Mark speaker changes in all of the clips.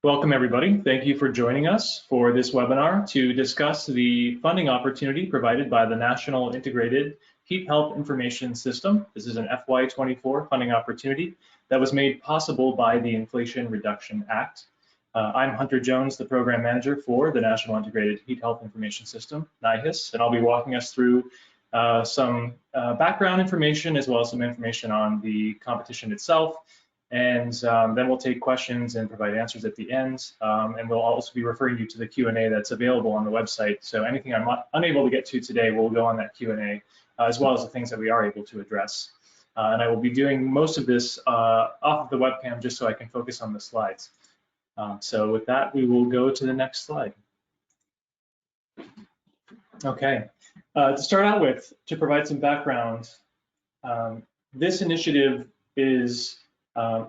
Speaker 1: Welcome, everybody. Thank you for joining us for this webinar to discuss the funding opportunity provided by the National Integrated Heat Health Information System. This is an FY24 funding opportunity that was made possible by the Inflation Reduction Act. I'm Hunter Jones, the Program Manager for the National Integrated Heat Health Information System, NIHHIS, and I'll be walking us through some background information as well as some information on the competition itself. And then we'll take questions and provide answers at the end. And we'll also be referring you to the Q&A that's available on the website. So anything I'm unable to get to today will go on that Q&A, as well as the things that we are able to address. And I will be doing most of this off of the webcam just so I can focus on the slides. So with that, we will go to the next slide. Okay, to start out with, to provide some background, this initiative is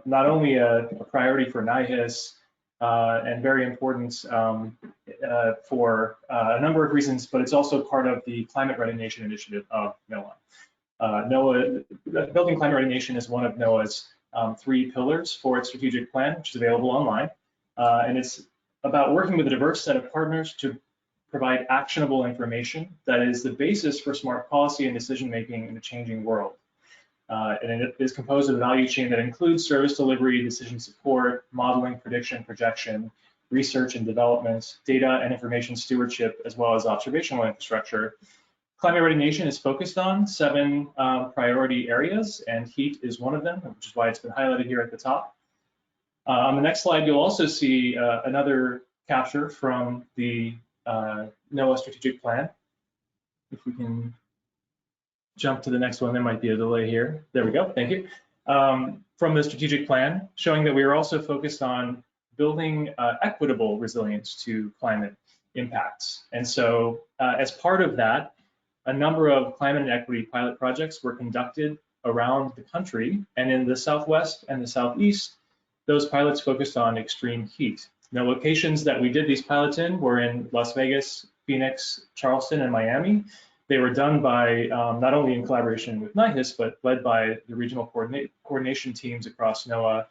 Speaker 1: not only a priority for NIHHIS and very important for a number of reasons, but it's also part of the Climate Ready Nation initiative of NOAA. Building Climate Ready Nation is one of NOAA's 3 pillars for its strategic plan, which is available online. And it's about working with a diverse set of partners to provide actionable information that is the basis for smart policy and decision-making in a changing world. And it is composed of a value chain that includes service delivery, decision support, modeling, prediction, projection, research and development, data and information stewardship, as well as observational infrastructure. Climate Ready Nation is focused on 7 priority areas, and heat is one of them, which is why it's been highlighted here at the top. On the next slide, you'll also see another capture from the NOAA strategic plan. If we can jump to the next one, there might be a delay here. There we go, thank you. From the strategic plan, showing that we are also focused on building equitable resilience to climate impacts. And so as part of that, a number of climate and equity pilot projects were conducted around the country, and in the Southwest and the Southeast, those pilots focused on extreme heat. The locations that we did these pilots in were in Las Vegas, Phoenix, Charleston, and Miami. They were done by not only in collaboration with NIHHIS, but led by the regional coordination teams across NOAA,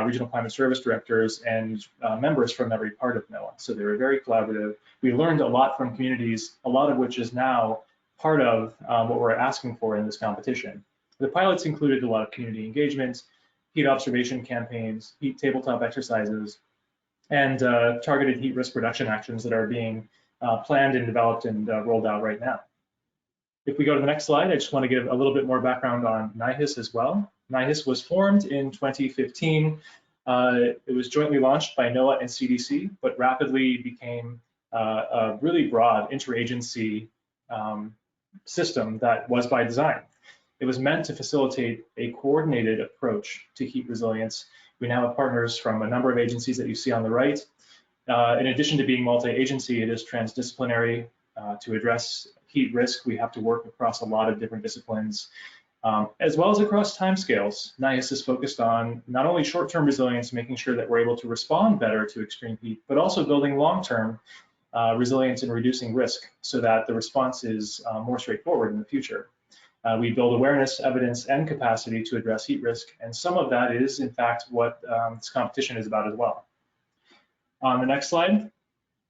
Speaker 1: regional climate service directors, and members from every part of NOAA. So they were very collaborative. We learned a lot from communities, a lot of which is now part of what we're asking for in this competition. The pilots included a lot of community engagement, heat observation campaigns, heat tabletop exercises, and targeted heat risk reduction actions that are being planned and developed and rolled out right now. If we go to the next slide, I just want to give a little bit more background on NIHHIS as well. NIHHIS was formed in 2015. It was jointly launched by NOAA and CDC, but rapidly became a really broad interagency system that was by design. It was meant to facilitate a coordinated approach to heat resilience. We now have partners from a number of agencies that you see on the right. In addition to being multi-agency, it is transdisciplinary. To address heat risk, we have to work across a lot of different disciplines, as well as across timescales. NIHHIS is focused on not only short-term resilience, making sure that we're able to respond better to extreme heat, but also building long-term resilience and reducing risk so that the response is more straightforward in the future. We build awareness, evidence, and capacity to address heat risk, and some of that is, in fact, what this competition is about as well. On the next slide,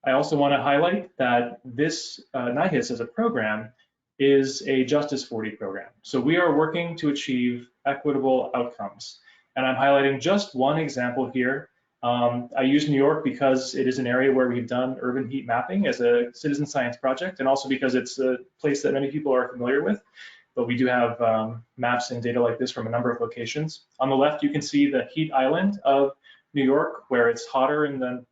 Speaker 1: I also want to highlight that this NIHHIS as a program is a Justice 40 program. So we are working to achieve equitable outcomes. And I'm highlighting just one example here. I use New York because it is an area where we've done urban heat mapping as a citizen science project, and also because it's a place that many people are familiar with. But we do have maps and data like this from a number of locations. On the left, you can see the heat island of New York, where it's hotter in the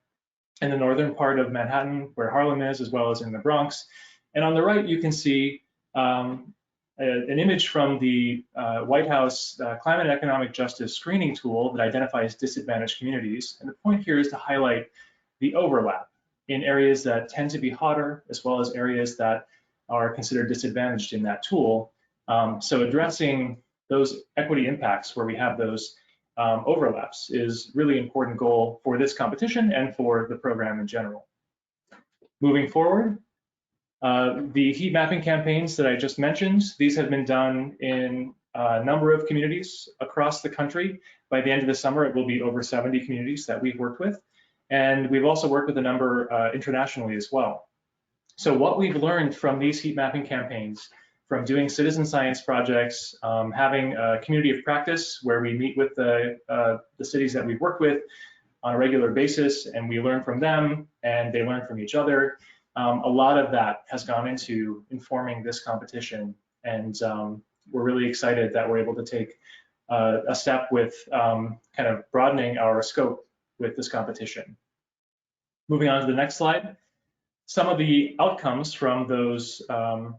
Speaker 1: northern part of Manhattan, where Harlem is, as well as in the Bronx. And on the right, you can see an image from the White House Climate and Economic Justice Screening Tool that identifies disadvantaged communities. And the point here is to highlight the overlap in areas that tend to be hotter, as well as areas that are considered disadvantaged in that tool. So addressing those equity impacts where we have those overlaps is really important goal for this competition and for the program in general. Moving forward, the heat mapping campaigns that I just mentioned, these have been done in a number of communities across the country. By the end of the summer, it will be over 70 communities that we've worked with. And we've also worked with a number internationally as well. So what we've learned from these heat mapping campaigns, from doing citizen science projects, having a community of practice where we meet with the cities that we've worked with on a regular basis, and we learn from them and they learn from each other. A lot of that has gone into informing this competition, and we're really excited that we're able to take a step with kind of broadening our scope with this competition. Moving on to the next slide. Some of the outcomes from those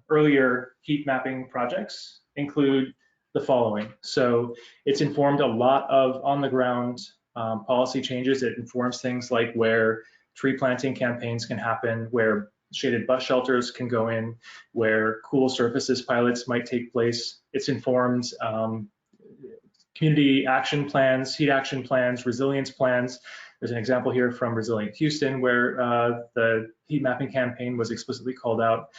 Speaker 1: earlier heat mapping projects include the following. So it's informed a lot of on-the-ground policy changes. It informs things like where tree planting campaigns can happen, where shaded bus shelters can go in, where cool surfaces pilots might take place. It's informed community action plans, heat action plans, resilience plans. There's an example here from Resilient Houston where the heat mapping campaign was explicitly called out.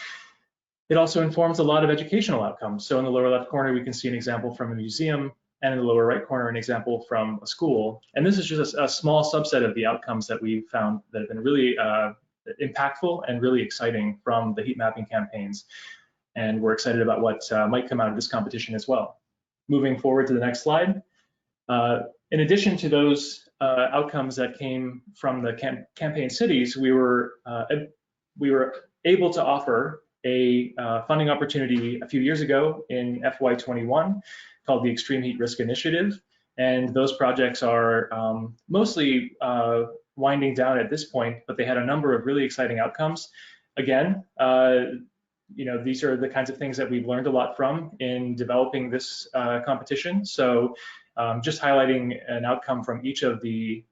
Speaker 1: It also informs a lot of educational outcomes. So in the lower left corner, we can see an example from a museum, and in the lower right corner, an example from a school. And this is just a small subset of the outcomes that we've found that have been really impactful and really exciting from the heat mapping campaigns. And we're excited about what might come out of this competition as well. Moving forward to the next slide. In addition to those outcomes that came from the campaign cities, we were able to offer a funding opportunity a few years ago in FY21 called the Extreme Heat Risk Initiative. And those projects are mostly winding down at this point, but they had a number of really exciting outcomes. Again, these are the kinds of things that we've learned a lot from in developing this competition. So just highlighting an outcome from each of the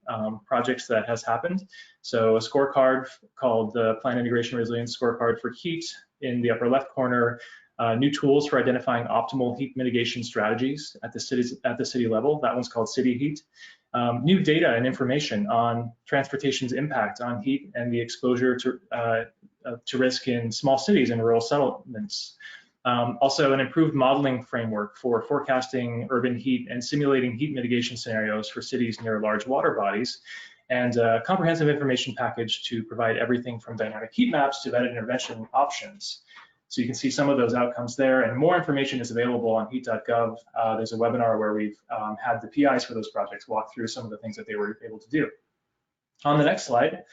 Speaker 1: projects that has happened. So a scorecard called the Plan Integration Resilience Scorecard for Heat in the upper left corner, new tools for identifying optimal heat mitigation strategies at the city level. That one's called City Heat. New data and information on transportation's impact on heat and the exposure to risk in small cities and rural settlements. Also, an improved modeling framework for forecasting urban heat and simulating heat mitigation scenarios for cities near large water bodies, and a comprehensive information package to provide everything from dynamic heat maps to vetted intervention options. So you can see some of those outcomes there, and more information is available on heat.gov. There's a webinar where we've had the PIs for those projects walk through some of the things that they were able to do. On the next slide,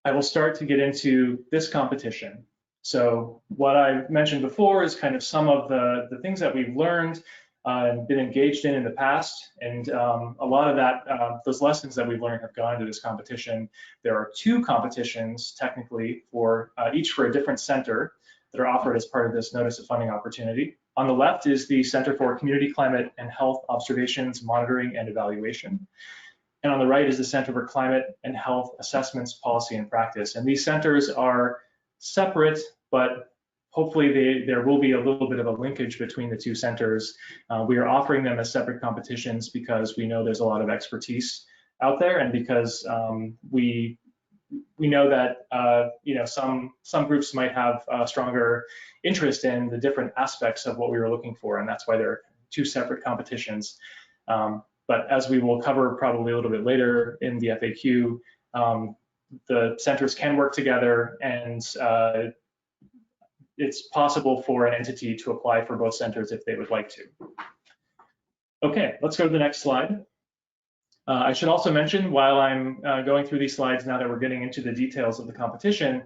Speaker 1: I will start to get into this competition. So what I mentioned before is kind of some of the things that we've learned and been engaged in the past, and a lot of that, those lessons that we've learned have gone into this competition. There are two competitions technically for each for a different center that are offered as part of this Notice of Funding opportunity. On the left is the Center for Community Climate and Health Observations, Monitoring and Evaluation. And on the right is the Center for Climate and Health Assessments, Policy and Practice. And these centers are separate, but hopefully there will be a little bit of a linkage between the two centers. We are offering them as separate competitions because we know there's a lot of expertise out there, and because we know that some groups might have a stronger interest in the different aspects of what we were looking for, and that's why there are two separate competitions. But as we will cover probably a little bit later in the FAQ, the centers can work together, and it's possible for an entity to apply for both centers if they would like to. Okay, let's go to the next slide. I should also mention, while I'm going through these slides, now that we're getting into the details of the competition,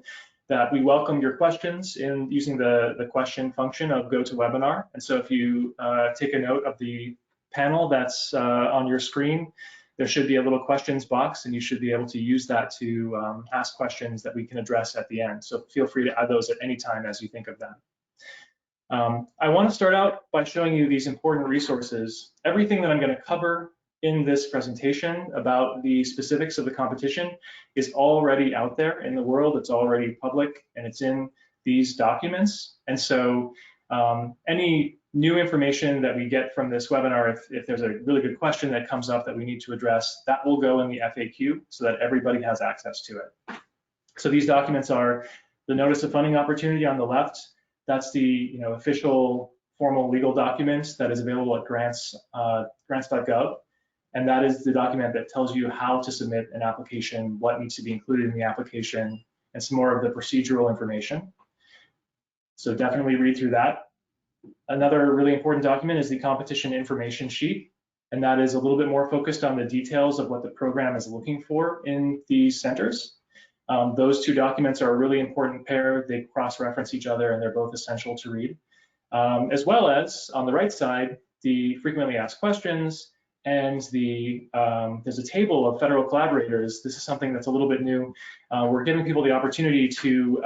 Speaker 1: that we welcome your questions in using the question function of GoToWebinar. And so if you take a note of the panel that's on your screen, there should be a little questions box, and you should be able to use that to ask questions that we can address at the end. So feel free to add those at any time as you think of them. I want to start out by showing you these important resources. Everything that I'm going to cover in this presentation about the specifics of the competition is already out there in the world. It's already public, and it's in these documents. And so any new information that we get from this webinar, if there's a really good question that comes up that we need to address, that will go in the FAQ so that everybody has access to it. So these documents are the Notice of Funding opportunity on the left. That's the official formal legal document that is available at grants.gov. and that is the document that tells you how to submit an application, what needs to be included in the application, and some more of the procedural information. So definitely read through that. Another really important document is the competition information sheet, and that is a little bit more focused on the details of what the program is looking for in these centers. Those two documents are a really important pair. They cross-reference each other, and they're both essential to read. As well as, on the right side, the frequently asked questions, and there's a table of federal collaborators. This is something that's a little bit new. We're giving people the opportunity to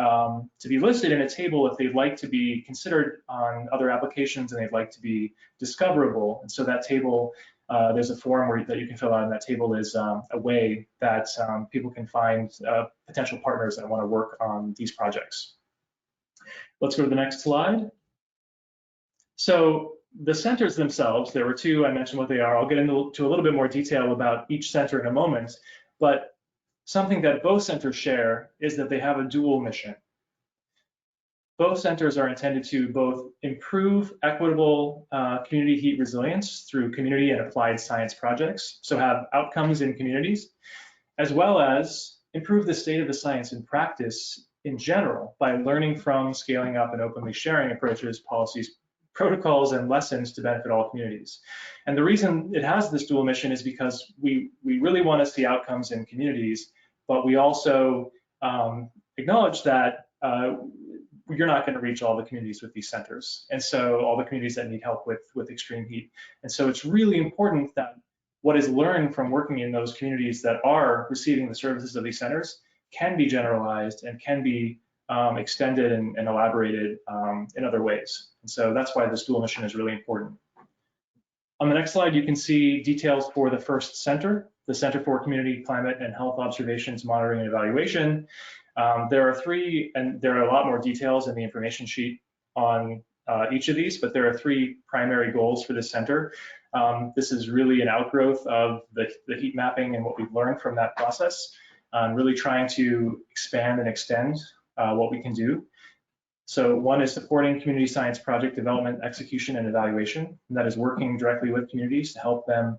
Speaker 1: be listed in a table if they'd like to be considered on other applications and they'd like to be discoverable. And so that table, there's a form that you can fill out, and that table is a way that people can find potential partners that want to work on these projects. Let's go to the next slide. So the centers themselves, there were two, I mentioned what they are. I'll get into a little bit more detail about each center in a moment, but something that both centers share is that they have a dual mission. Both centers are intended to both improve equitable community heat resilience through community and applied science projects, so have outcomes in communities, as well as improve the state of the science in practice in general by learning from, scaling up, and openly sharing approaches, policies, protocols, and lessons to benefit all communities. And the reason it has this dual mission is because we really want to see outcomes in communities, but we also acknowledge that you're not going to reach all the communities with these centers, and so all the communities that need help with extreme heat. And so it's really important that what is learned from working in those communities that are receiving the services of these centers can be generalized and can be extended and elaborated in other ways. And so that's why this dual mission is really important. On the next slide, you can see details for the first center, the Center for Community Climate and Health Observations, Monitoring and Evaluation. There are three, and there are a lot more details in the information sheet on each of these, but there are three primary goals for this center. This is really an outgrowth of the heat mapping and what we've learned from that process, really trying to expand and extend what we can do. So one is supporting community science project development, execution, and evaluation. And that is working directly with communities to help them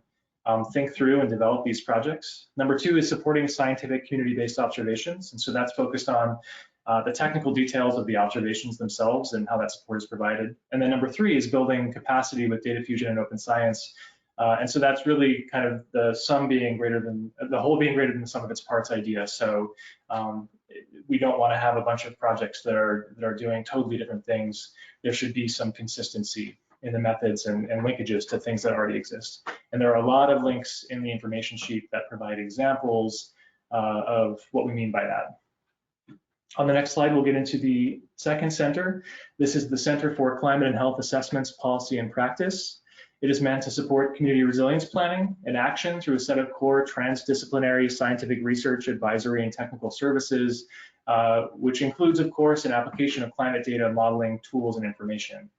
Speaker 1: think through and develop these projects. Number two is supporting scientific community-based observations. And so that's focused on the technical details of the observations themselves and how that support is provided. And then number three is building capacity with data fusion and open science. And so that's really kind of the sum being greater than, the whole being greater than the sum of its parts idea. So we don't want to have a bunch of projects that are doing totally different things. There should be some consistency in the methods and linkages to things that already exist. And there are a lot of links in the information sheet that provide examples of what we mean by that. On the next slide, we'll get into the second center. This is the Center for Climate and Health Assessments, Policy and Practice. It is meant to support community resilience planning and action through a set of core transdisciplinary scientific research, advisory, and technical services, which includes, of course, an application of climate data modeling tools and information.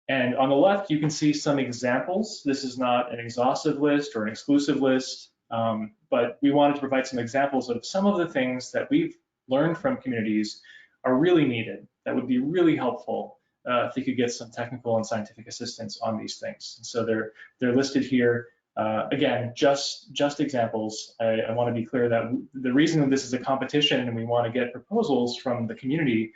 Speaker 1: And on the left, you can see some examples. This is not an exhaustive list or an exclusive list, but we wanted to provide some examples of some of the things that we've learned from communities are really needed, that would be really helpful if they could get some technical and scientific assistance on these things. And so they're listed here. Again, just examples. I want to be clear that the reason that this is a competition and we want to get proposals from the community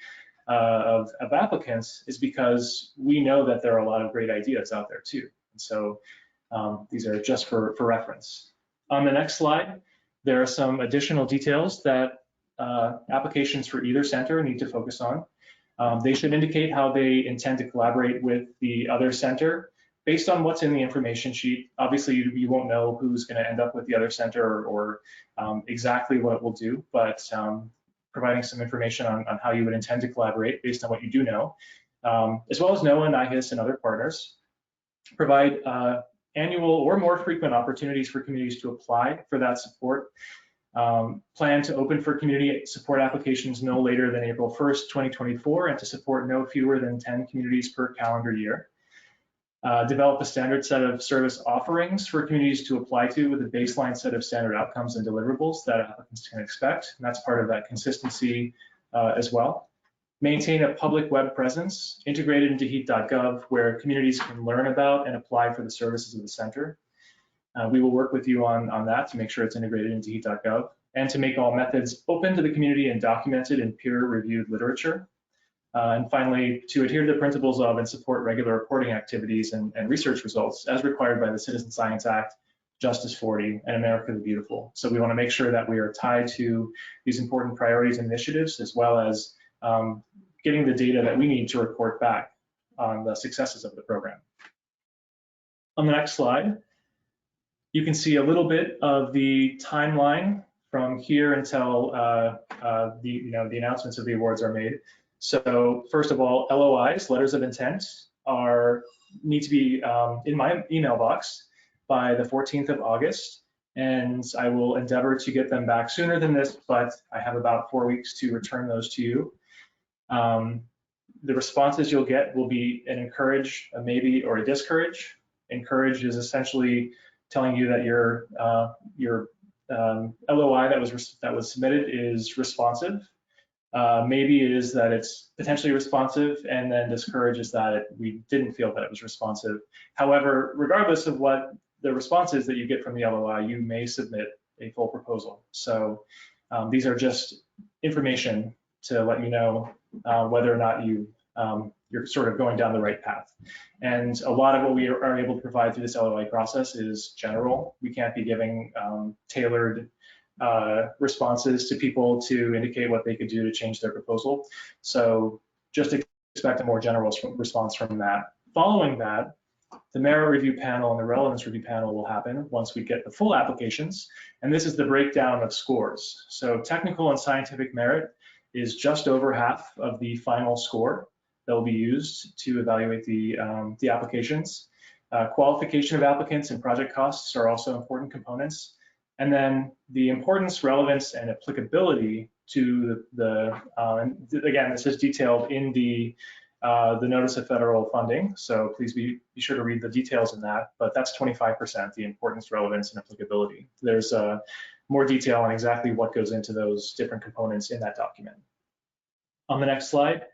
Speaker 1: of applicants is because we know that there are a lot of great ideas out there too. And so these are just for reference. On the next slide, there are some additional details that applications for either center need to focus on. They should indicate how they intend to collaborate with the other center based on what's in the information sheet. Obviously, you won't know who's going to end up with the other center or exactly what it will do, but providing some information on how you would intend to collaborate based on what you do know, as well as NOAA, NIHHIS, and other partners. Provide annual or more frequent opportunities for communities to apply for that support. Plan to open for community support applications no later than April 1st, 2024, and to support no fewer than 10 communities per calendar year. Develop a standard set of service offerings for communities to apply to with a baseline set of standard outcomes and deliverables that applicants can expect. And that's part of that consistency as well. Maintain a public web presence integrated into heat.gov where communities can learn about and apply for the services of the center. We will work with you on that to make sure it's integrated into heat.gov and to make all methods open to the community and documented in peer-reviewed literature. And finally, to adhere to the principles of and support regular reporting activities and research results as required by the Citizen Science Act, Justice 40, and America the Beautiful. So we want to make sure that we are tied to these important priorities and initiatives, as well as getting the data that we need to report back on the successes of the program. On the next slide, you can see a little bit of the timeline from here until the announcements of the awards are made. So first of all, LOIs, letters of intent, need to be in my email box by the 14th of August, and I will endeavor to get them back sooner than this, but I have about 4 weeks to return those to you. The responses you'll get will be an encourage, a maybe, or a discourage. Encourage is essentially telling you that your LOI that was submitted is responsive. Maybe is that it's potentially responsive, and then discourage is that we didn't feel that it was responsive. However, regardless of what the response is that you get from the LOI, you may submit a full proposal. So these are just information to let you know whether or not you're sort of going down the right path. And a lot of what we are able to provide through this LOI process is general. We can't be giving tailored responses to people to indicate what they could do to change their proposal. So just expect a more general response from that. Following that, the merit review panel and the relevance review panel will happen once we get the full applications. And this is the breakdown of scores. So technical and scientific merit is just over half of the final score that will be used to evaluate the applications. Qualification of applicants and project costs are also important components. And then the importance, relevance, and applicability to again, this is detailed in the notice of federal funding. So please be sure to read the details in that, but that's 25%, the importance, relevance, and applicability. There's more detail on exactly what goes into those different components in that document. On the next slide,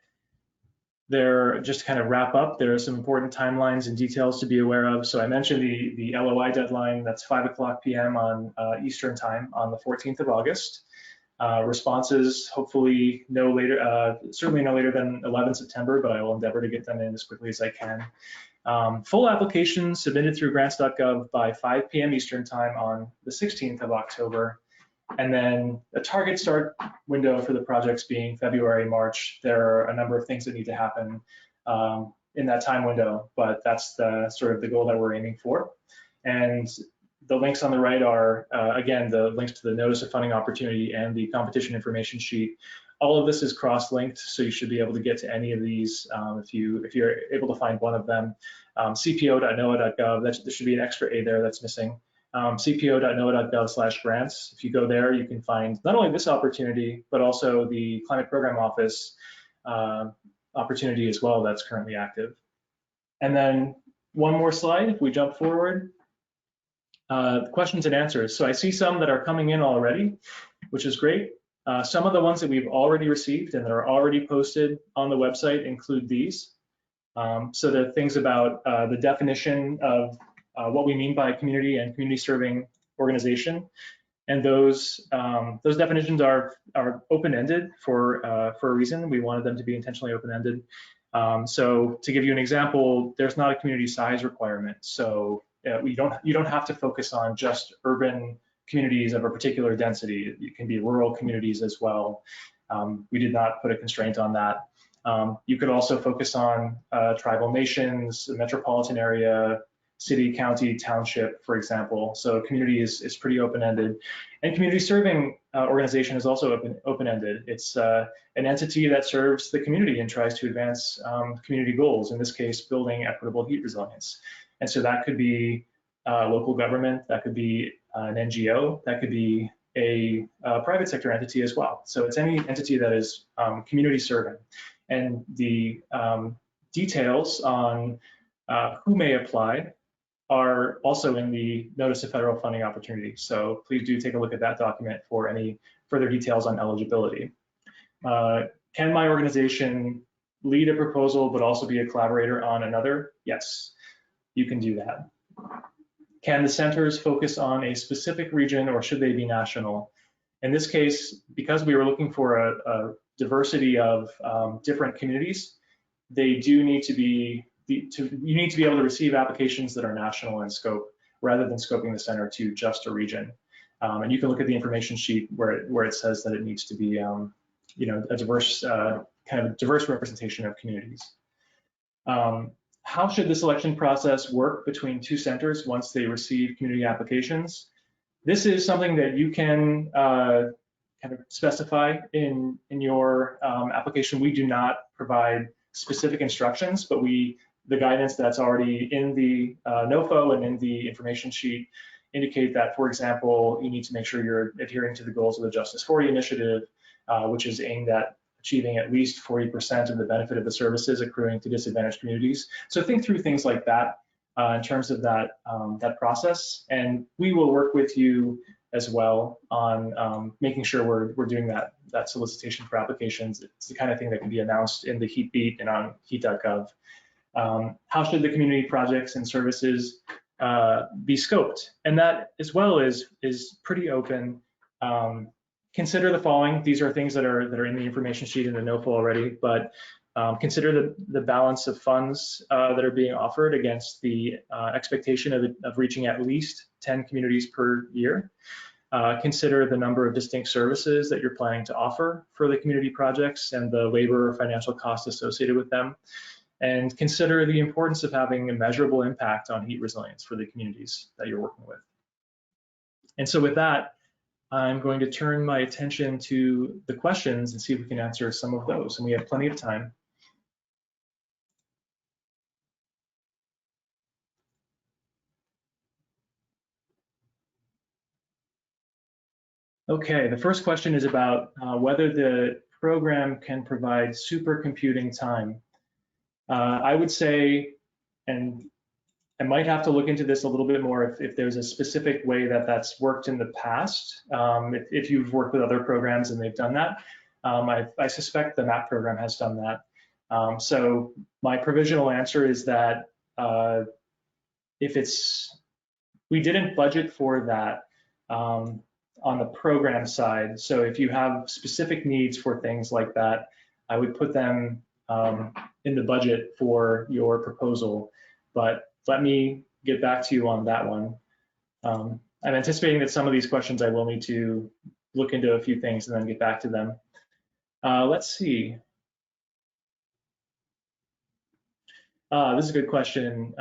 Speaker 1: just to kind of wrap up, there are some important timelines and details to be aware of. So I mentioned the LOI deadline, that's 5:00 p.m. on Eastern time on the 14th of August. Responses, hopefully certainly no later than 11 September, but I will endeavor to get them in as quickly as I can. Full applications submitted through grants.gov by 5 p.m. Eastern time on the 16th of October. And then a target start window for the projects being February, March. There are a number of things that need to happen in that time window, but that's sort of the goal that we're aiming for. And the links on the right are, again, the links to the notice of funding opportunity and the competition information sheet. All of this is cross-linked, so you should be able to get to any of these if you're able to find one of them. cpo.noaa.gov, there should be an extra A there that's missing. cpo.noaa.gov/grants. If you go there, you can find not only this opportunity, but also the Climate Program Office opportunity as well that's currently active. And then one more slide, if we jump forward. Questions and answers. So I see some that are coming in already, which is great. Some of the ones that we've already received and that are already posted on the website include these. So there are things about the definition of what we mean by community and community serving organization, and those definitions are open-ended for a reason. We wanted them to be intentionally open-ended. So to give you an example, there's not a community size requirement. So you don't have to focus on just urban communities of a particular density. It can be rural communities as well. We did not put a constraint on that. You could also focus on tribal nations, metropolitan area, city, county, township, for example. So community is pretty open-ended. And community serving organization is also open-ended. It's an entity that serves the community and tries to advance community goals, in this case, building equitable heat resilience. And so that could be local government, that could be an NGO, that could be a private sector entity as well. So it's any entity that is community serving. And the details on who may apply are also in the Notice of Federal Funding Opportunity. So please do take a look at that document for any further details on eligibility. Can my organization lead a proposal but also be a collaborator on another? Yes, you can do that. Can the centers focus on a specific region or should they be national? In this case, because we were looking for a diversity of different communities, they do need to be, you need to be able to receive applications that are national in scope rather than scoping the center to just a region. And you can look at the information sheet where it says that it needs to be, a diverse, kind of diverse representation of communities. How should the selection process work between two centers once they receive community applications? This is something that you can kind of specify in your application. We do not provide specific instructions, but the guidance that's already in the NOFO and in the information sheet indicate that, for example, you need to make sure you're adhering to the goals of the Justice 40 initiative, which is aimed at achieving at least 40% of the benefit of the services accruing to disadvantaged communities. So think through things like that in terms of that process, and we will work with you as well on making sure we're doing that solicitation for applications. It's the kind of thing that can be announced in the HEAT beat and on heat.gov. How should the community projects and services be scoped? And that as well is pretty open. Consider the following. These are things that are in the information sheet in the NOFO already, but consider the balance of funds that are being offered against the expectation of reaching at least 10 communities per year. Consider the number of distinct services that you're planning to offer for the community projects and the labor or financial costs associated with them. And consider the importance of having a measurable impact on heat resilience for the communities that you're working with. And so with that, I'm going to turn my attention to the questions and see if we can answer some of those. And we have plenty of time. Okay, the first question is about whether the program can provide supercomputing time. I would say, and I might have to look into this a little bit more if there's a specific way that's worked in the past. If you've worked with other programs and they've done that, I suspect the MAP program has done that. So my provisional answer is that we didn't budget for that on the program side. So if you have specific needs for things like that, I would put them in the budget for your proposal. But let me get back to you on that one. I'm anticipating that some of these questions I will need to look into a few things and then get back to them. Let's see. This is a good question.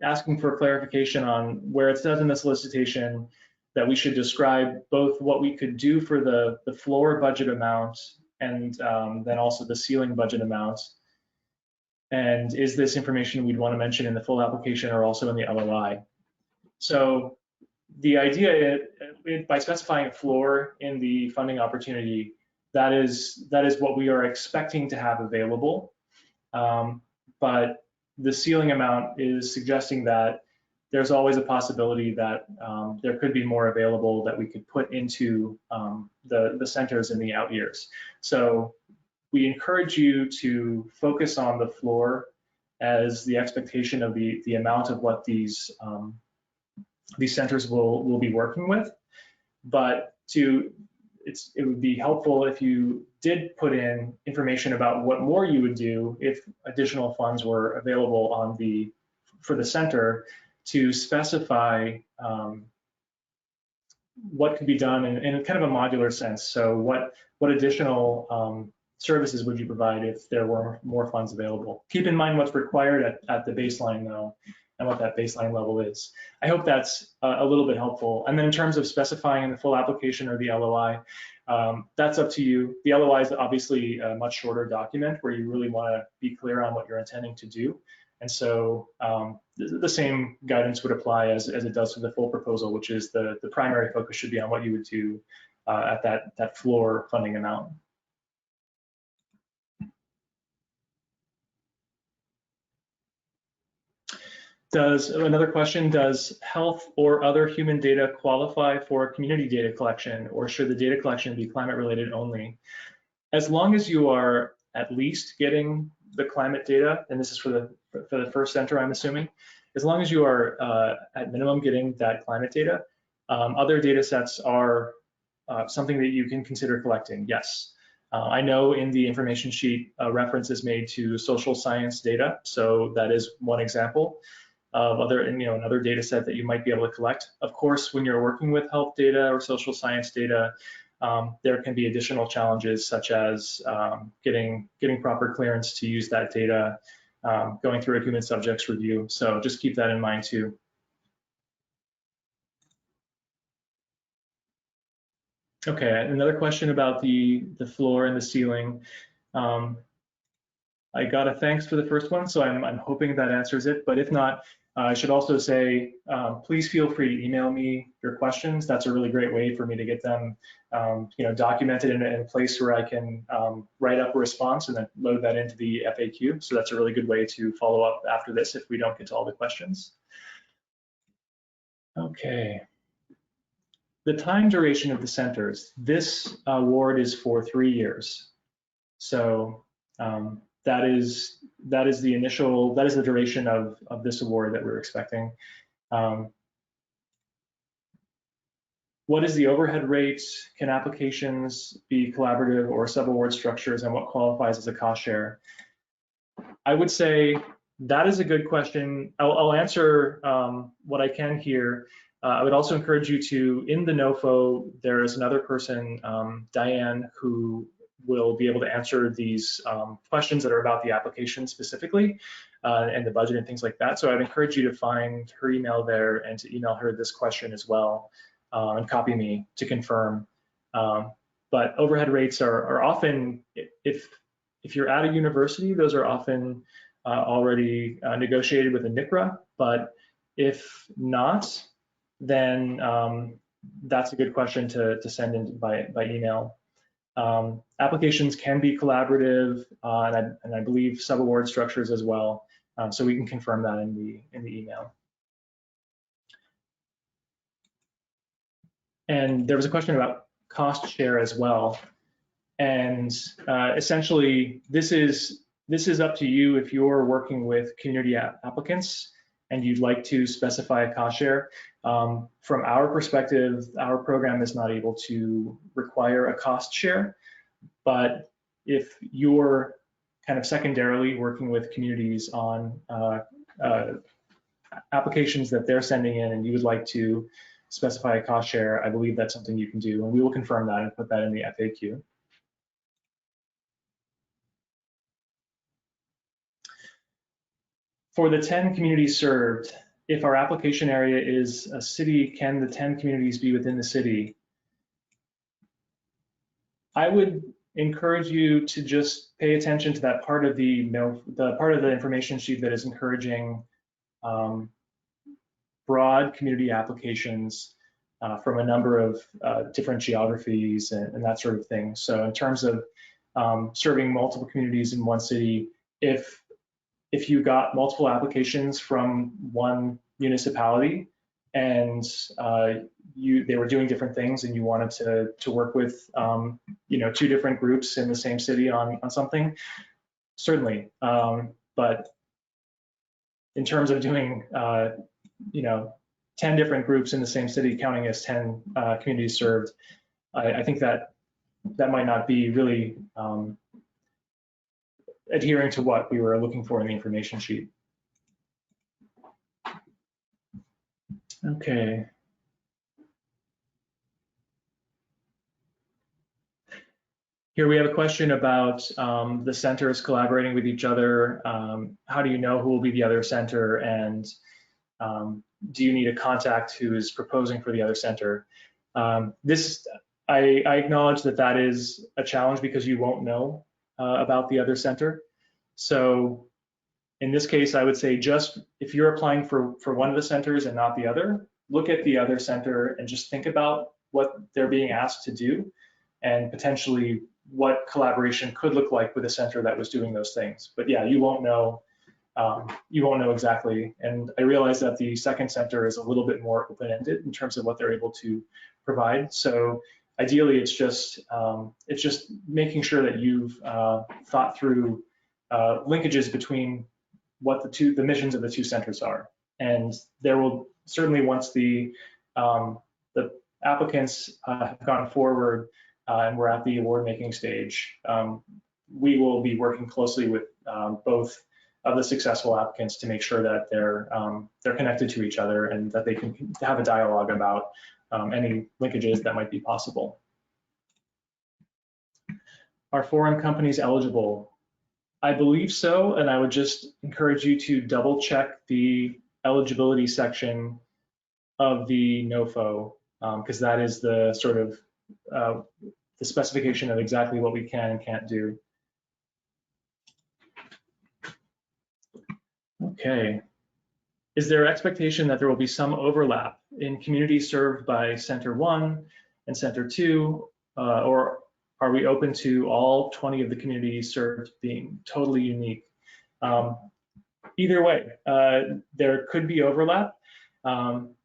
Speaker 1: Asking for clarification on where it says in the solicitation that we should describe both what we could do for the floor budget amount and then also the ceiling budget amount. And is this information we'd want to mention in the full application or also in the LOI? So the idea, by specifying a floor in the funding opportunity, that is what we are expecting to have available. But the ceiling amount is suggesting that there's always a possibility that there could be more available that we could put into the centers in the out years. So we encourage you to focus on the floor as the expectation of the amount of what these centers will be working with. But it would be helpful if you did put in information about what more you would do if additional funds were available for the center, to specify what could be done in kind of a modular sense. So what additional services would you provide if there were more funds available? Keep in mind what's required at the baseline though, and what that baseline level is. I hope that's a little bit helpful. And then in terms of specifying in the full application or the LOI, that's up to you. The LOI is obviously a much shorter document where you really want to be clear on what you're intending to do. And so the same guidance would apply as it does for the full proposal, which is the primary focus should be on what you would do at that floor funding amount. Another question, does health or other human data qualify for community data collection, or should the data collection be climate related only? As long as you are at least getting the climate data, and this is for the first center, I'm assuming, as long as you are at minimum getting that climate data, other data sets are something that you can consider collecting, yes. I know in the information sheet, reference is made to social science data, so that is one example of another data set that you might be able to collect. Of course, when you're working with health data or social science data, there can be additional challenges such as getting proper clearance to use that data, going through a human subjects review. So just keep that in mind too. Okay, another question about the floor and the ceiling. I got a thanks for the first one, so I'm hoping that answers it. But if not, I should also say, please feel free to email me your questions. That's a really great way for me to get them, documented in a place where I can write up a response and then load that into the FAQ. So that's a really good way to follow up after this if we don't get to all the questions. Okay. The time duration of the centers. This award is for 3 years. So that is the duration of this award that we're expecting. What is the overhead rate? Can applications be collaborative or sub-award structures, and what qualifies as a cost share? I would say that is a good question. I'll answer what I can here. I would also encourage you to, in the NOFO, there is another person, Diane, who will be able to answer these questions that are about the application specifically and the budget and things like that. So I'd encourage you to find her email there and to email her this question as well and copy me to confirm. But overhead rates are often, if you're at a university, those are often already negotiated with a NIHHIS, but if not, then that's a good question to send in by email. Applications can be collaborative, and I believe sub-award structures as well. So we can confirm that in the email. And there was a question about cost share as well. And essentially, this is up to you if you're working with community applicants and you'd like to specify a cost share. From our perspective, our program is not able to require a cost share, but if you're kind of secondarily working with communities on applications that they're sending in and you would like to specify a cost share, I believe that's something you can do, and we will confirm that and put that in the FAQ. For the 10 communities served, if our application area is a city, can the 10 communities be within the city? I would encourage you to just pay attention to that part of the part of the information sheet that is encouraging broad community applications from a number of different geographies and that sort of thing. So in terms of serving multiple communities in one city, if you got multiple applications from one municipality and they were doing different things and you wanted to work with 2 different groups in the same city on something, certainly. But in terms of doing 10 different groups in the same city, counting as 10 communities served, I think that might not be really adhering to what we were looking for in the information sheet. Okay. Here we have a question about the centers collaborating with each other. How do you know who will be the other center, and do you need a contact who is proposing for the other center? I acknowledge that is a challenge because you won't know about the other center. So in this case, I would say just if you're applying for one of the centers and not the other, look at the other center and just think about what they're being asked to do and potentially what collaboration could look like with a center that was doing those things. But yeah, you won't know exactly. And I realize that the second center is a little bit more open-ended in terms of what they're able to provide. So ideally, it's just making sure that you've thought through linkages between what the missions of the 2 centers are. And there will certainly, once the applicants have gone forward and we're at the award making stage, we will be working closely with both of the successful applicants to make sure that they're connected to each other and that they can have a dialogue about any linkages that might be possible. Are foreign companies eligible? I believe so, and I would just encourage you to double check the eligibility section of the NOFO, because that is the sort of the specification of exactly what we can and can't do. Okay. Is there expectation that there will be some overlap in communities served by Center 1 and Center 2, or are we open to all 20 of the communities served being totally unique? Either way, there could be overlap.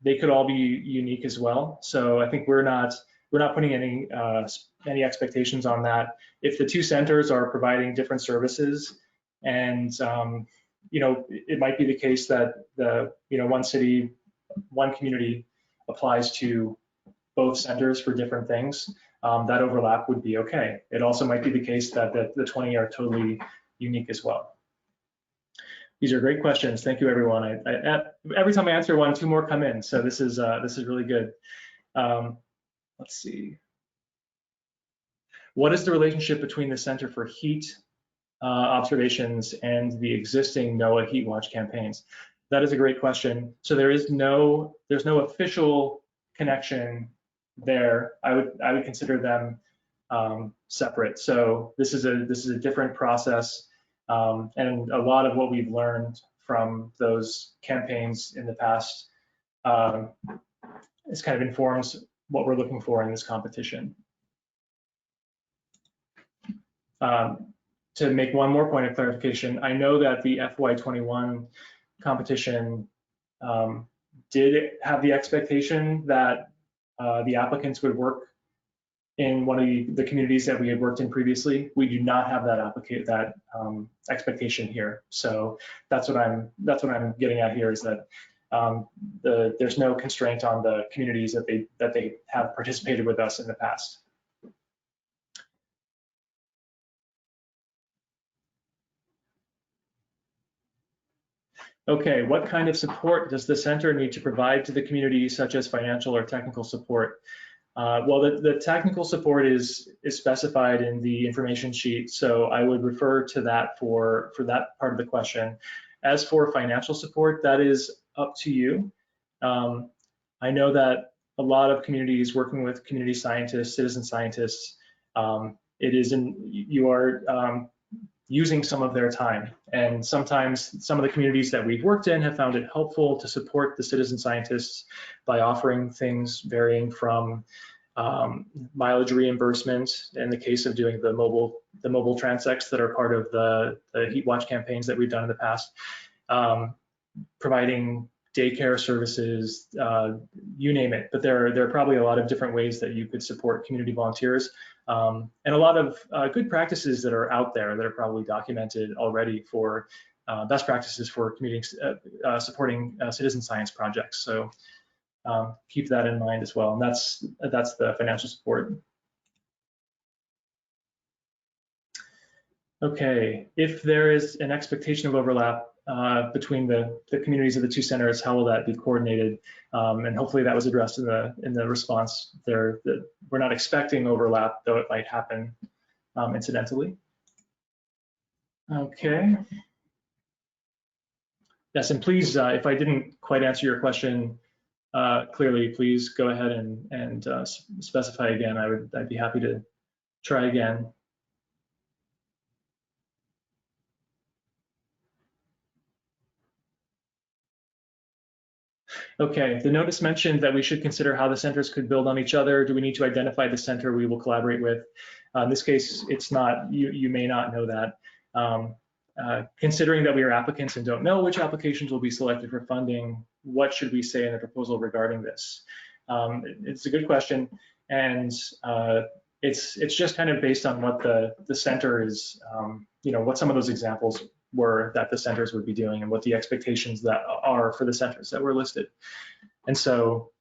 Speaker 1: They could all be unique as well. So I think we're not putting any expectations on that. If the two centers are providing different services, and you know, it might be the case that one city, one community applies to both centers for different things, that overlap would be okay. It also might be the case that the 20 are totally unique as well. These are great questions. Thank you, everyone. Every time I answer one, two more come in. So this is really good. Let's see. What is the relationship between the Center for Heat observations and the existing NOAA Heat Watch campaigns? That is a great question. So there's no official connection there. I would consider them separate. So this is a different process, and a lot of what we've learned from those campaigns in the past is kind of informs what we're looking for in this competition. To make one more point of clarification, I know that the FY21 competition did have the expectation that the applicants would work in one of the communities that we had worked in previously. We do not have that expectation here. So that's what I'm getting at here, is that there's no constraint on the communities that they have participated with us in the past. Okay, what kind of support does the center need to provide to the community, such as financial or technical support? Well, the technical support is specified in the information sheet, so I would refer to that for that part of the question. As for financial support, that is up to you. I know that a lot of communities working with community scientists, citizen scientists, you are using some of their time. And sometimes some of the communities that we've worked in have found it helpful to support the citizen scientists by offering things varying from mileage reimbursement in the case of doing the mobile transects that are part of the Heat Watch campaigns that we've done in the past, providing daycare services, you name it. But there are probably a lot of different ways that you could support community volunteers, and a lot of good practices that are out there that are probably documented already for best practices for community supporting citizen science projects. So keep that in mind as well. And that's the financial support. Okay, if there is an expectation of overlap between the communities of the two centers, how will that be coordinated? And hopefully that was addressed in the response there, that we're not expecting overlap, though it might happen incidentally. Okay. Yes, and please, if I didn't quite answer your question clearly, please go ahead and specify again. I'd be happy to try again. Okay, the notice mentioned that we should consider how the centers could build on each other. Do we need to identify the center we will collaborate with? In this case, it's not, you may not know that. Considering that we are applicants and don't know which applications will be selected for funding, what should we say in the proposal regarding this? It's a good question, and it's just kind of based on what the center is, what some of those examples were that the centers would be doing and what the expectations that are for the centers that were listed. And so,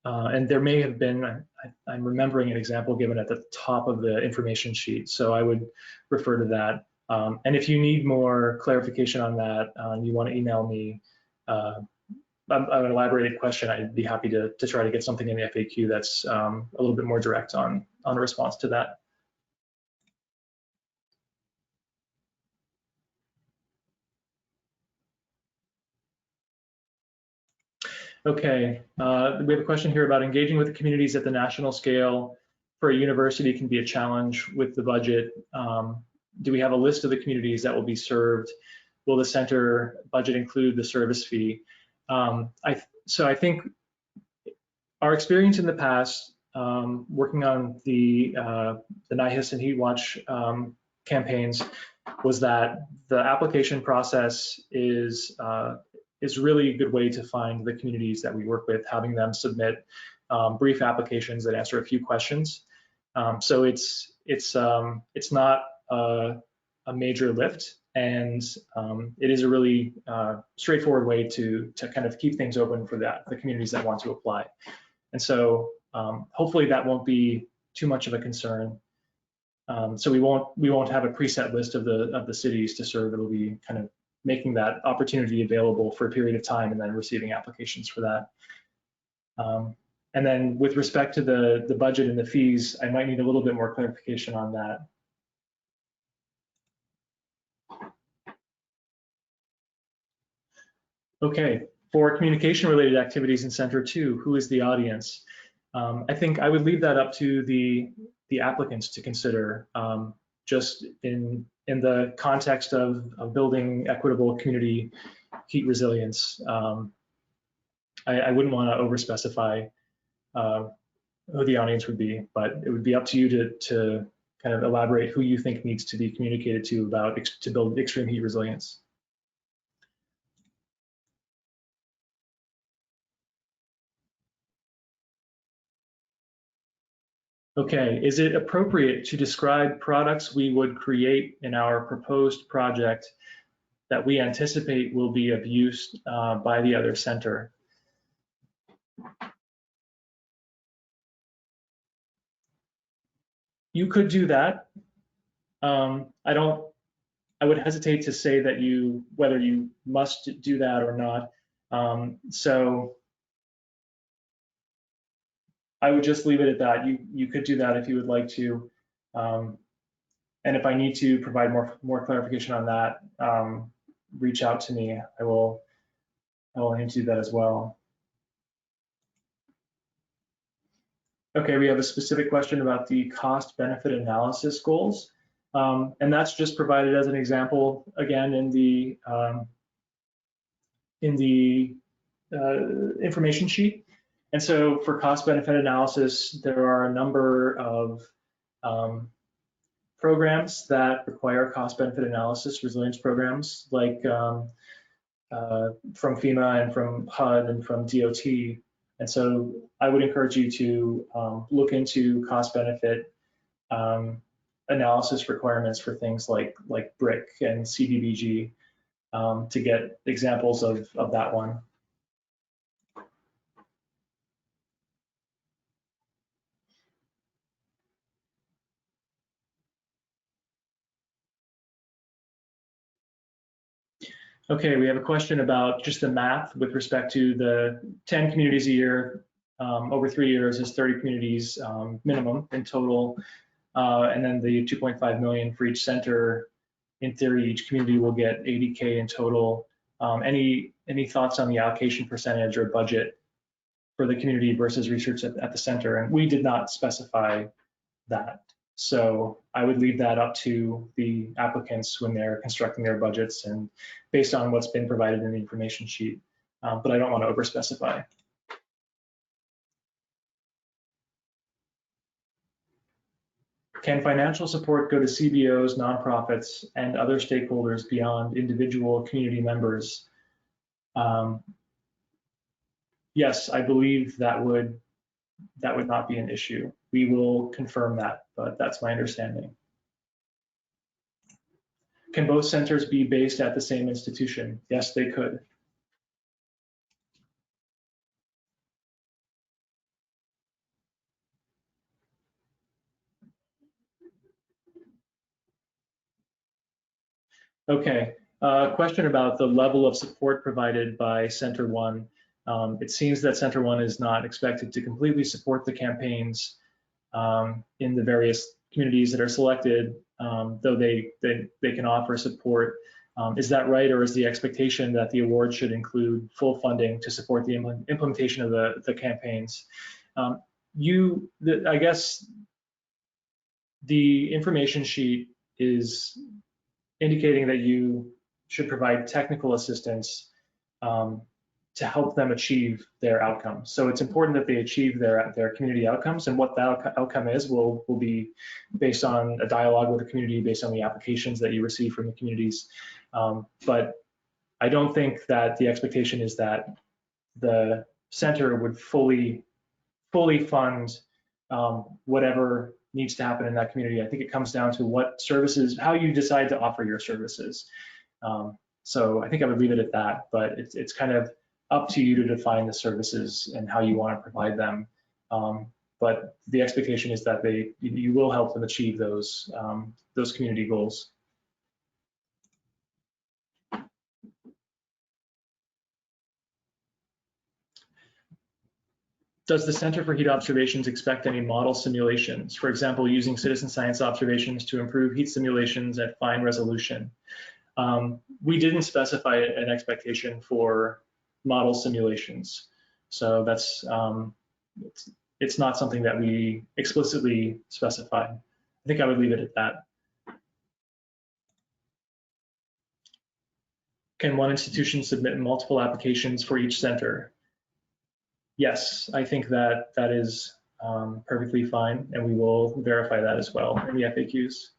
Speaker 1: and there may have been, I'm remembering an example given at the top of the information sheet, so I would refer to that. And if you need more clarification on that, you want to email me an elaborated question, I'd be happy to try to get something in the FAQ that's a little bit more direct on a response to that. Okay, we have a question here about engaging with the communities at the national scale for a university can be a challenge with the budget. Do we have a list of the communities that will be served? Will the center budget include the service fee? So I think our experience in the past, working on the NIHHIS and Heat Watch campaigns, was that the application process is really a good way to find the communities that we work with, having them submit brief applications that answer a few questions. So it's not a major lift, and it is a really straightforward way to kind of keep things open for the communities that want to apply. And so hopefully that won't be too much of a concern. So we won't have a preset list of the cities to serve. It'll be kind of making that opportunity available for a period of time and then receiving applications for that. And then with respect to the budget and the fees, I might need a little bit more clarification on that. Okay, for communication related activities in Center 2, who is the audience? I think I would leave that up to the applicants to consider, just in the context of building equitable community heat resilience. I wouldn't want to over-specify who the audience would be, but it would be up to you to kind of elaborate who you think needs to be communicated to to build extreme heat resilience. Okay, is it appropriate to describe products we would create in our proposed project that we anticipate will be of use by the other center? You could do that. I would hesitate to say that whether you must do that or not. So I would just leave it at that. You could do that if you would like to. And if I need to provide more clarification on that, reach out to me. I will aim to do that as well. Okay, we have a specific question about the cost benefit analysis goals. And that's just provided as an example, again, in the information sheet. And so for cost benefit analysis, there are a number of programs that require cost benefit analysis, resilience programs like from FEMA and from HUD and from DOT. And so I would encourage you to look into cost benefit analysis requirements for things like BRIC and CDBG to get examples of that one. Okay, we have a question about just the math with respect to the 10 communities a year. Over 3 years is 30 communities minimum in total. And then the 2.5 million for each center. In theory, each community will get 80K in total. Any thoughts on the allocation percentage or budget for the community versus research at the center? And we did not specify that. So I would leave that up to the applicants when they're constructing their budgets and based on what's been provided in the information sheet. But I don't want to over-specify. Can financial support go to CBOs, nonprofits, and other stakeholders beyond individual community members? Yes, I believe that would not be an issue. We will confirm that, but that's my understanding. Can both centers be based at the same institution? Yes, they could. Okay, question about the level of support provided by Center One. It seems that Center One is not expected to completely support the campaigns in the various communities that are selected, though they can offer support. Is that right, or is the expectation that the award should include full funding to support the implementation of the campaigns? I guess the information sheet is indicating that you should provide technical assistance to help them achieve their outcomes. So it's important that they achieve their community outcomes, and what that outcome is will be based on a dialogue with the community, based on the applications that you receive from the communities. But I don't think that the expectation is that the center would fully fund whatever needs to happen in that community. I think it comes down to what services, how you decide to offer your services. So I think I would leave it at that, but it's kind of up to you to define the services and how you want to provide them. But the expectation is that you will help them achieve those community goals. Does the Center for Heat Observations expect any model simulations, for example, using citizen science observations to improve heat simulations at fine resolution? We didn't specify an expectation for model simulations, so that's it's not something that we explicitly specified. I think I would leave it at that. Can one institution submit multiple applications for each center? Yes, I think that is perfectly fine, and we will verify that as well in the FAQs.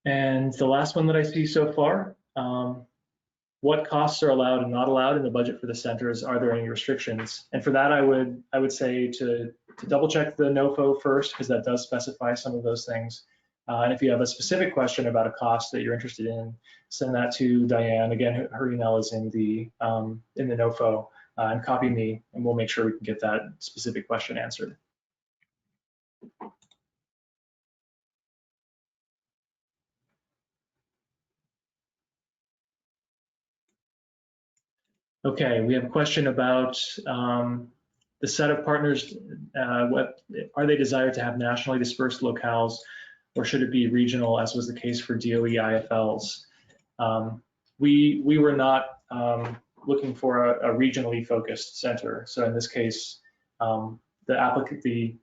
Speaker 1: And the last one that I see so far, what costs are allowed and not allowed in the budget for the centers? Are there any restrictions? And for that, I would say to double check the NOFO first, because that does specify some of those things. And if you have a specific question about a cost that you're interested in, send that to Diane. Again, her email is in the NOFO. And copy me, and we'll make sure we can get that specific question answered. Okay, we have a question about the set of partners. What are they desired to have nationally dispersed locales, or should it be regional, as was the case for DOE IFLs? We were not looking for a regionally focused center. So in this case, the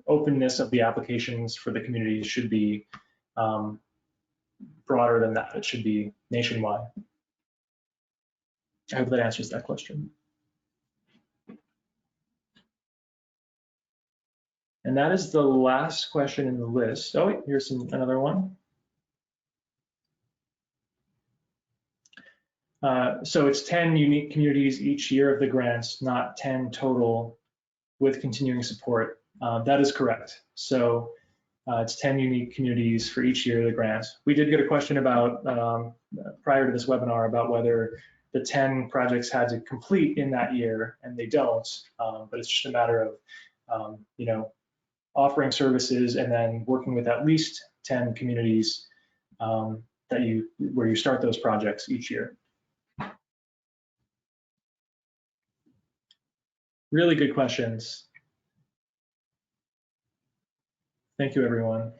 Speaker 1: openness of the applications for the community should be broader than that. It should be nationwide. I hope that answers that question. And that is the last question in the list. Oh, wait, here's another one. So it's 10 unique communities each year of the grants, not 10 total with continuing support. That is correct. So it's 10 unique communities for each year of the grant. We did get a question about, prior to this webinar, about whether the 10 projects had to complete in that year, and they don't. But it's just a matter of, offering services and then working with at least 10 communities where you start those projects each year. Really good questions. Thank you, everyone.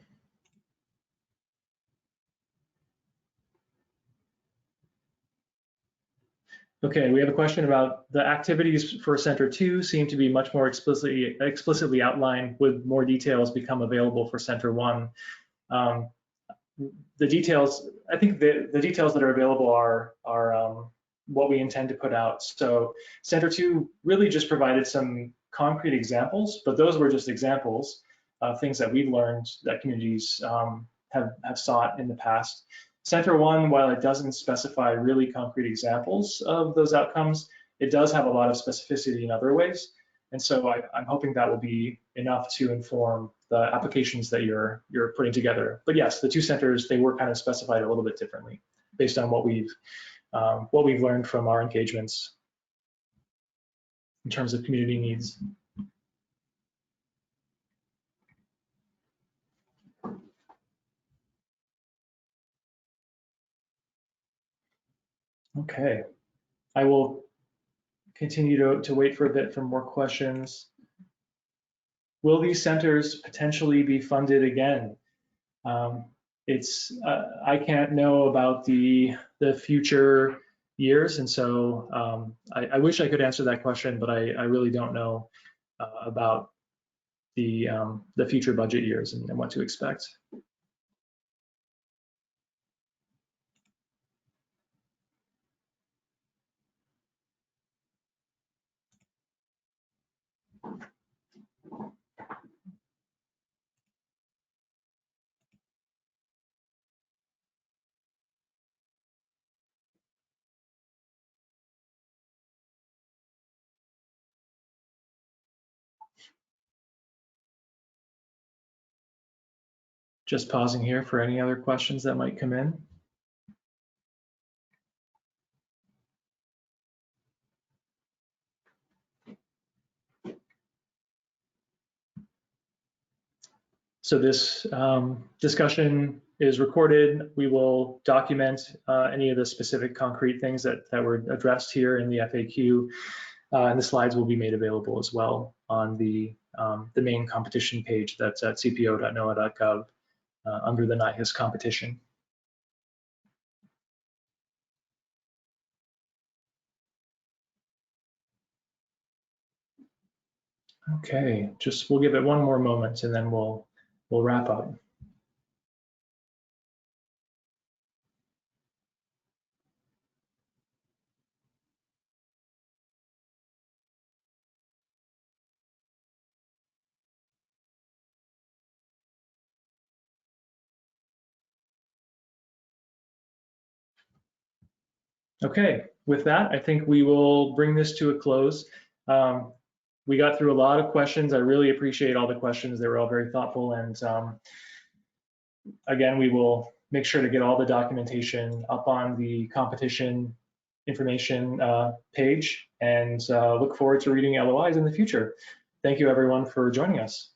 Speaker 1: Okay, we have a question about the activities for Center 2 seem to be much more explicitly outlined. Would more details become available for Center 1? The details, I think the details that are available are what we intend to put out. So Center 2 really just provided some concrete examples, but those were just examples of things that we've learned that communities have sought in the past. Center 1, while it doesn't specify really concrete examples of those outcomes, it does have a lot of specificity in other ways. And so I'm hoping that will be enough to inform the applications that you're putting together. But yes, the two centers, they were kind of specified a little bit differently based on what we've learned from our engagements in terms of community needs. Okay, I will continue to wait for a bit for more questions. Will these centers potentially be funded again? I can't know about the future years, and so I wish I could answer that question, but I really don't know about the future budget years and what to expect. Just pausing here for any other questions that might come in. So this discussion is recorded. We will document any of the specific concrete things that were addressed here in the FAQ, and the slides will be made available as well on the main competition page that's at cpo.noaa.gov under the NIHHIS competition. Okay, we'll give it one more moment and then we'll wrap up. Okay, with that, I think we will bring this to a close. We got through a lot of questions. I really appreciate all the questions. They were all very thoughtful. And again, we will make sure to get all the documentation up on the competition information page and look forward to reading LOIs in the future. Thank you everyone for joining us.